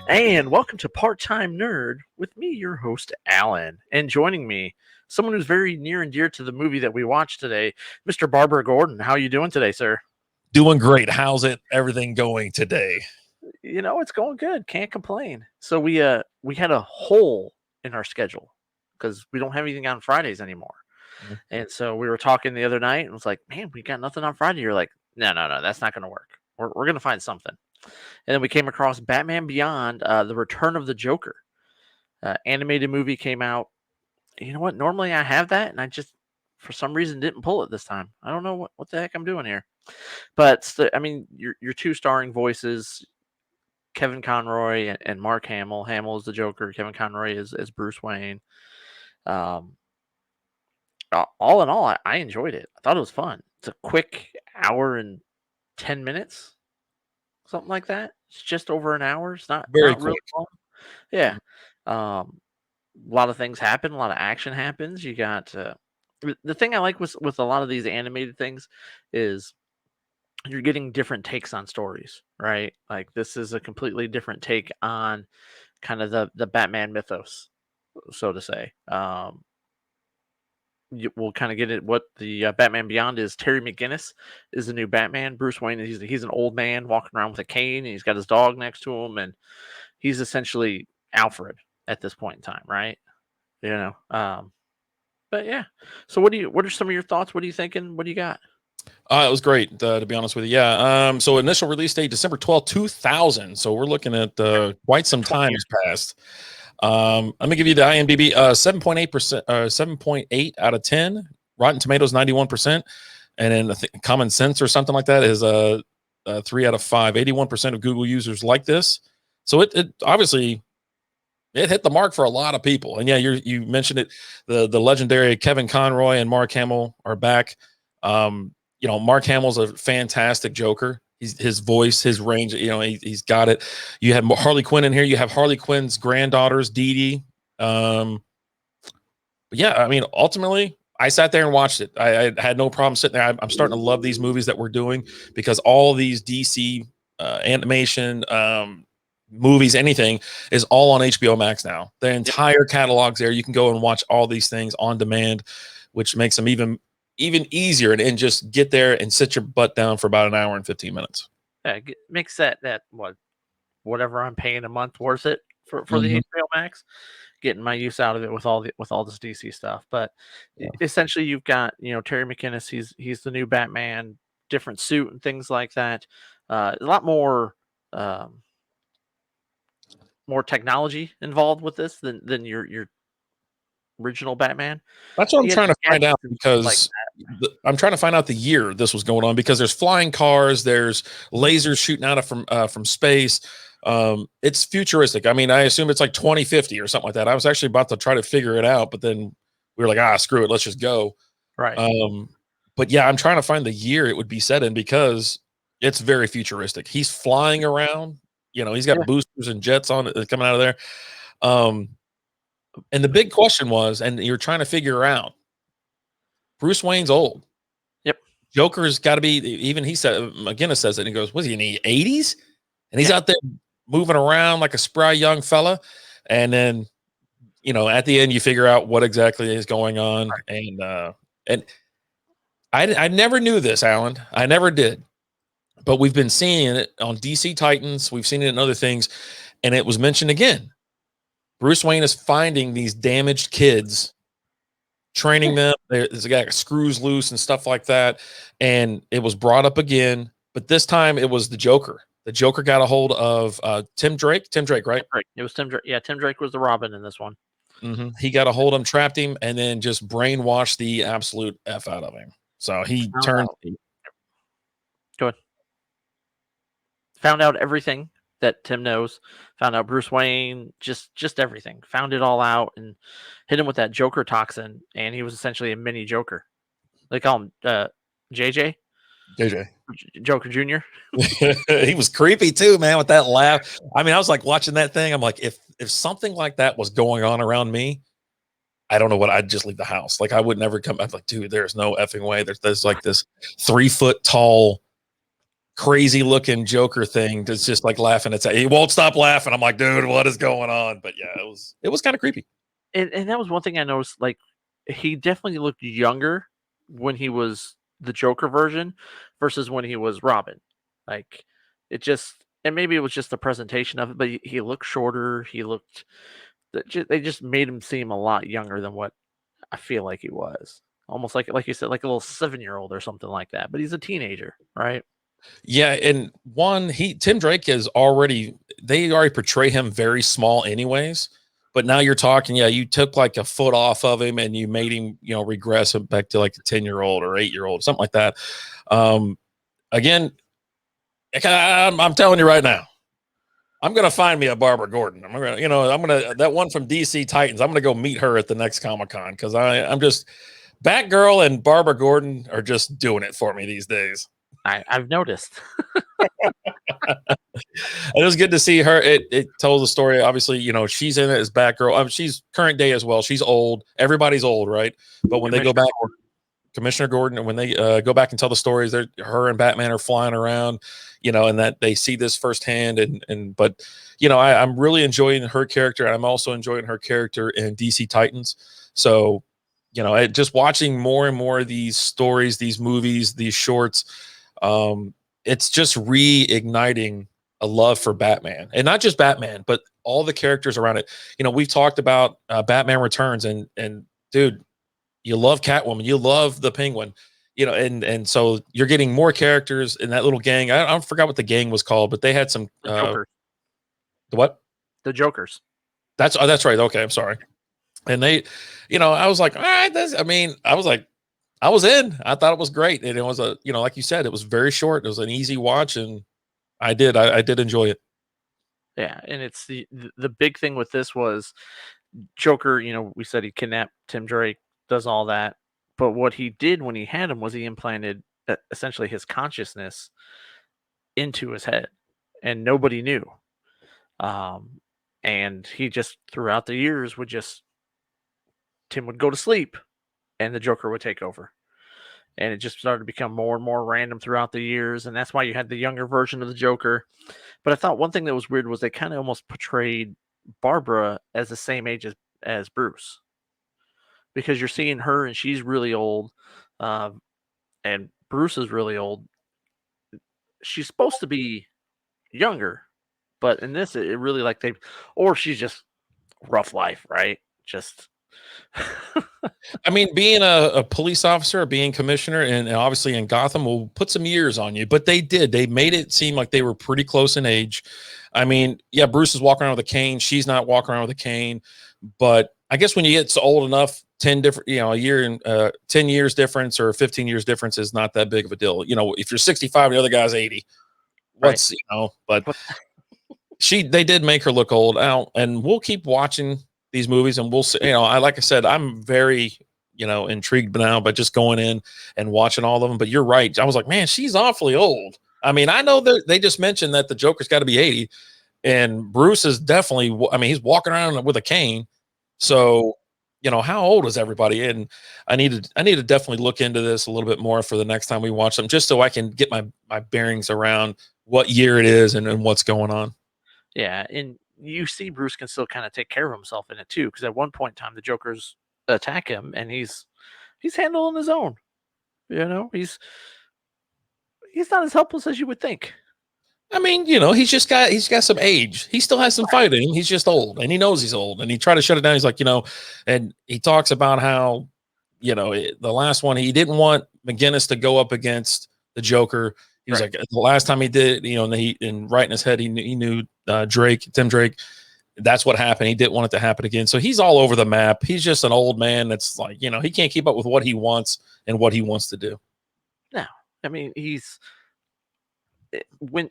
And welcome to Part Time Nerd with me, your host, Alan. And joining me, someone who's very near and dear to the movie that we watched today, Mr. Barbara Gordon. How are you doing today, sir? Doing great. How's everything going today? It's going good. Can't complain. So we had a hole in our schedule because we don't have anything on Fridays anymore. Mhm. And so we were talking the other night and was like, man, we got nothing on Friday. You're like, no, that's not going to work. We're going to find something. And then we came across Batman Beyond, The Return of the Joker. Animated movie came out. You know what? Normally I have that, and I just for some reason didn't pull it this time. I don't know what the heck I'm doing here. But I mean, your two starring voices, Kevin Conroy and Mark Hamill. Hamill is the Joker. Kevin Conroy is Bruce Wayne. Um, all in all, I enjoyed it. I thought it was fun. It's a quick hour and 10 minutes, something like that. It's just over an hour. It's Very not really quick. long. Yeah. Um, a lot of things happen. A lot of action happens. You got the thing I like with a lot of these animated things is you're getting different takes on stories, right? Like this is a completely different take on kind of the Batman mythos, so to say. We'll kind of get it. What the Batman Beyond is. Terry McGinnis is the new Batman. Bruce Wayne. He's an old man walking around with a cane, and he's got his dog next to him, and he's essentially Alfred at this point in time, right? You know. But yeah. So what are some of your thoughts? What are you thinking? What do you got? It was great, to be honest with you. Yeah. So initial release date, December 12th, 2000. So we're looking at quite some 20 time years. has passed. Let me give you the IMDb 7.8%, 7.8 out of 10. Rotten Tomatoes, 91%. And then I think Common Sense or something like that is 3 out of 5. 81% of Google users like this. So it obviously it hit the mark for a lot of people. And yeah, you mentioned it. The legendary Kevin Conroy and Mark Hamill are back. Mark Hamill's a fantastic Joker. His voice, his range, he's got it. You have Harley Quinn in here. You have Harley Quinn's granddaughters, Dee Dee. But yeah, I mean, ultimately, I sat there and watched it. I had no problem sitting there. I'm starting to love these movies that we're doing because all these DC animation, movies, anything is all on HBO Max now. The entire catalog's there. You can go and watch all these things on demand, which makes them even easier and just get there and sit your butt down for about an hour and 15 minutes. Yeah, makes that whatever I'm paying a month worth it for the Mhm. HBO Max. Getting my use out of it with all this DC stuff. But Yeah. essentially, you've got Terry McGinnis. He's the new Batman, different suit and things like that. A lot um, more technology involved with this than your original Batman. That's what I'm He had trying to find out gadgets and stuff like because I'm trying to find out the year this was going on because there's flying cars, there's lasers shooting out of from space. It's futuristic. I mean, I assume it's like 2050 or something like that. I was actually about to try to figure it out, but then we were like, screw it, let's just go. right. Um, but yeah, I'm trying to find the year it would be set in because it's very futuristic. He's flying around. He's Yeah. got boosters and jets on it coming out of there. Um, and the big question was, and you're trying to figure out, Bruce Wayne's old. Yep. Joker's got to be, even he said, McGinnis says it, and he goes, was he in the 80s? And he's Yeah. out there moving around like a spry young fella. And then, at the end, you figure out what exactly is going on. And I never knew this, Alan. I never did. But we've been seeing it on DC Titans. We've seen it in other things. And it was mentioned again. Bruce Wayne is finding these damaged kids, training them. There's a guy that screws loose and stuff like that. And it was brought up again, but this time it was the Joker. The Joker got a hold of Tim Drake. Tim Drake, right? Tim Drake. It was Tim Drake. Yeah, Tim Drake was the Robin in this one. Mm-hmm. He got a hold of him, trapped him, and then just brainwashed the absolute F out of him. So he turned. Go ahead. Found out everything that Tim knows. Found out Bruce Wayne, just everything. Found it all out and hit him with that Joker toxin, and he was essentially a mini Joker. They call him JJ. Joker Jr. He was creepy too, man, with that laugh. I mean, I was like watching that thing. I'm like, if something like that was going on around me, I don't know what, I'd just leave the house. Like I would never come. I'm like, dude, there's no effing way. There's like this 3 foot tall crazy looking Joker thing that's just like laughing. He won't stop laughing. I'm like, dude, what is going on? But yeah, it was kind of creepy. And that was one thing I noticed. Like, he definitely looked younger when he was the Joker version versus when he was Robin. Like, it just, and maybe it was just the presentation of it, but he looked shorter. He looked, they just made him seem a lot younger than what I feel like he was. Almost like you said, like a little 7-year-old or something like that. But he's a teenager, right? Yeah, and Tim Drake is they already portray him very small anyways. But now you're talking, yeah, you took like a foot off of him and you made him, regress him back to like a 10-year-old or 8-year-old, something like that. Again, I'm telling you right now, I'm gonna find me a Barbara Gordon. I'm gonna that one from DC Titans. I'm gonna go meet her at the next Comic-Con because I'm just Batgirl and Barbara Gordon are just doing it for me these days. I've noticed. It was good to see her. It tells the story. Obviously, she's in it as Batgirl. She's current day as well. She's old. Everybody's old, right? But when they go back, Commissioner Gordon, and when they go back and tell the stories, her and Batman are flying around, and that they see this firsthand. But I'm really enjoying her character. I'm also enjoying her character in DC Titans. So, just watching more and more of these stories, these movies, these shorts, it's just reigniting a love for Batman, and not just Batman, but all the characters around it. We've talked about Batman Returns, and dude, you love Catwoman, you love the Penguin, and so you're getting more characters in that little gang. I forgot what the gang was called, but they had some Jokers. The what? The Jokers. That's right. Okay, I'm sorry. And they, I was like, all right, I was in. I thought it was great, and it was like you said, it was very short. It was an easy watch, and I did enjoy it. Yeah, and it's the big thing with this was Joker. We said he kidnapped Tim Drake, does all that, but what he did when he had him was he implanted essentially his consciousness into his head, and nobody knew. And he just throughout the years Tim would go to sleep, and the Joker would take over. And it just started to become more and more random throughout the years, and that's why you had the younger version of the Joker. But I thought one thing that was weird was they kind of almost portrayed Barbara as the same age as Bruce, because you're seeing her and she's really old, and Bruce is really old. She's supposed to be younger, but in this, it really or she's just rough life, right? Just Being a police officer, being commissioner, and obviously in Gotham will put some years on you, but they made it seem like they were pretty close in age. Yeah, Bruce is walking around with a cane. She's not walking around with a cane, but I guess when you get so old enough, 10 different, a year and 10 years difference or 15 years difference is not that big of a deal. If you're 65 and the other guy's 80, what's, right. But they did make her look old out, and we'll keep watching these movies, and we'll see. Like I said, I'm very intrigued now by just going in and watching all of them. But you're right, I was like, man, she's awfully old. I know that they just mentioned that the Joker's got to be 80, and Bruce is definitely, he's walking around with a cane. So how old is everybody? And I need to definitely look into this a little bit more for the next time we watch them, just so I can get my bearings around what year it is and what's going on. Yeah, and you see Bruce can still kind of take care of himself in it too, because at one point in time the Jokers attack him and he's handling his own. He's not as helpless as you would think. He's got some age. He still has some fight in him. He's just old, and he knows he's old, and he tried to shut it down. He's like, and he talks about how, the last one, he didn't want McGinnis to go up against the Joker. He was like, the last time he did, and right in his head, he knew Tim Drake. That's what happened. He didn't want it to happen again. So he's all over the map. He's just an old man that's like, he can't keep up with what he wants and what he wants to do. No, he's when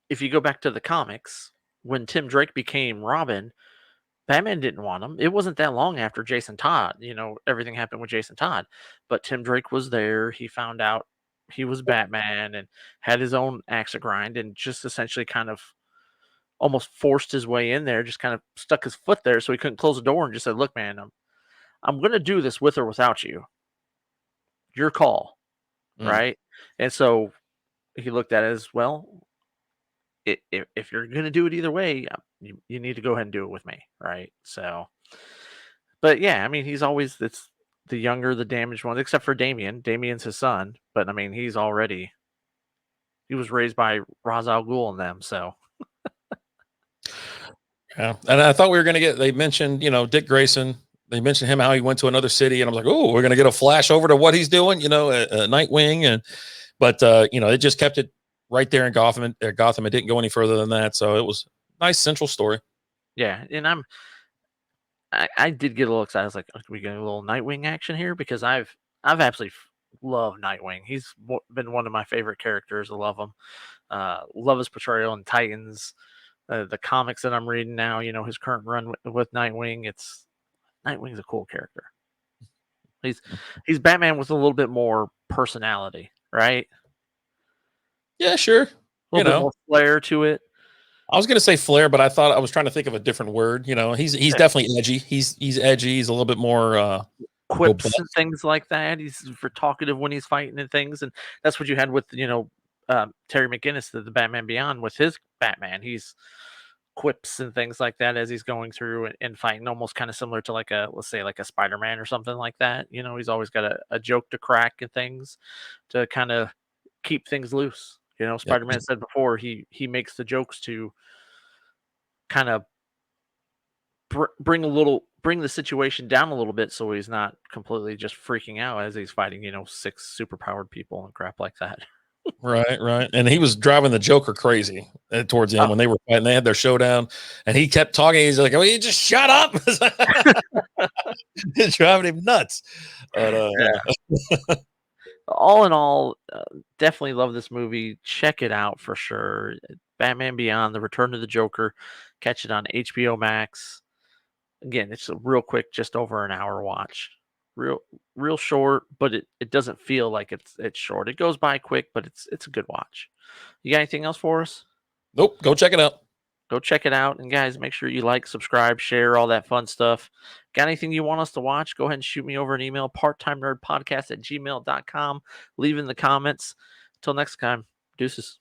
if you go back to the comics, when Tim Drake became Robin, Batman didn't want him. It wasn't that long after Jason Todd, everything happened with Jason Todd, but Tim Drake was there. He found out he was Batman and had his own axe to grind, and just essentially kind of almost forced his way in there, just kind of stuck his foot there so he couldn't close the door, and just said, look, man, I'm going to do this with or without you. Your call. Right. And so he looked at it as, well, if you're gonna do it either way, you need to go ahead and do it with me, right? So, but yeah, I mean, he's always it's the younger, the damaged one, except for Damien. Damien's his son, but I mean, he was raised by Ra's al Ghul and them, so Yeah. And I thought we were going to get, they mentioned, Dick Grayson. They mentioned him, how he went to another city. And I was like, oh, we're going to get a flash over to what he's doing, Nightwing. But it just kept it right there in Gotham. Gotham. It didn't go any further than that. So it was a nice central story. yeah. And I did get a little excited. I was like, we get a little Nightwing action here because I've absolutely loved Nightwing. He's been one of my favorite characters. I love him. Love his portrayal in Titans. The comics that I'm reading now, his current run with Nightwing. Nightwing's a cool character. He's Batman with a little bit more personality, right? Yeah, sure. A little bit more flair to it. I was going to say flair, but I was trying to think of a different word. He's definitely edgy. He's edgy. He's a little bit more quips and things like that. He's for talkative when he's fighting and things, and that's what you had with Terry McGinnis, the Batman Beyond, with his Batman. He's quips and things like that as he's going through and fighting, almost kind of similar to let's say like a Spider-Man or something like that. He's always got a joke to crack and things to kind of keep things loose. Spider-Man said before he makes the jokes to kind of bring the situation down a little bit so he's not completely just freaking out as he's fighting 6 superpowered people and crap like that. Right. And he was driving the Joker crazy towards the end when they were fighting. They had their showdown, and he kept talking. He's like, "Oh, you just shut up!" It's driving him nuts. But, yeah. All in all, definitely love this movie. Check it out for sure. Batman Beyond: The Return of the Joker. Catch it on HBO Max. Again, it's a real quick, just over an hour watch. Real short, but it doesn't feel like it's short. It goes by quick, but it's a good watch. You got anything else for us? Nope. Go check it out. Go check it out. And guys, make sure you like, subscribe, share, all that fun stuff. Got anything you want us to watch? Go ahead and shoot me over an email, parttimenerdpodcast@gmail.com. Leave in the comments. Until next time, deuces.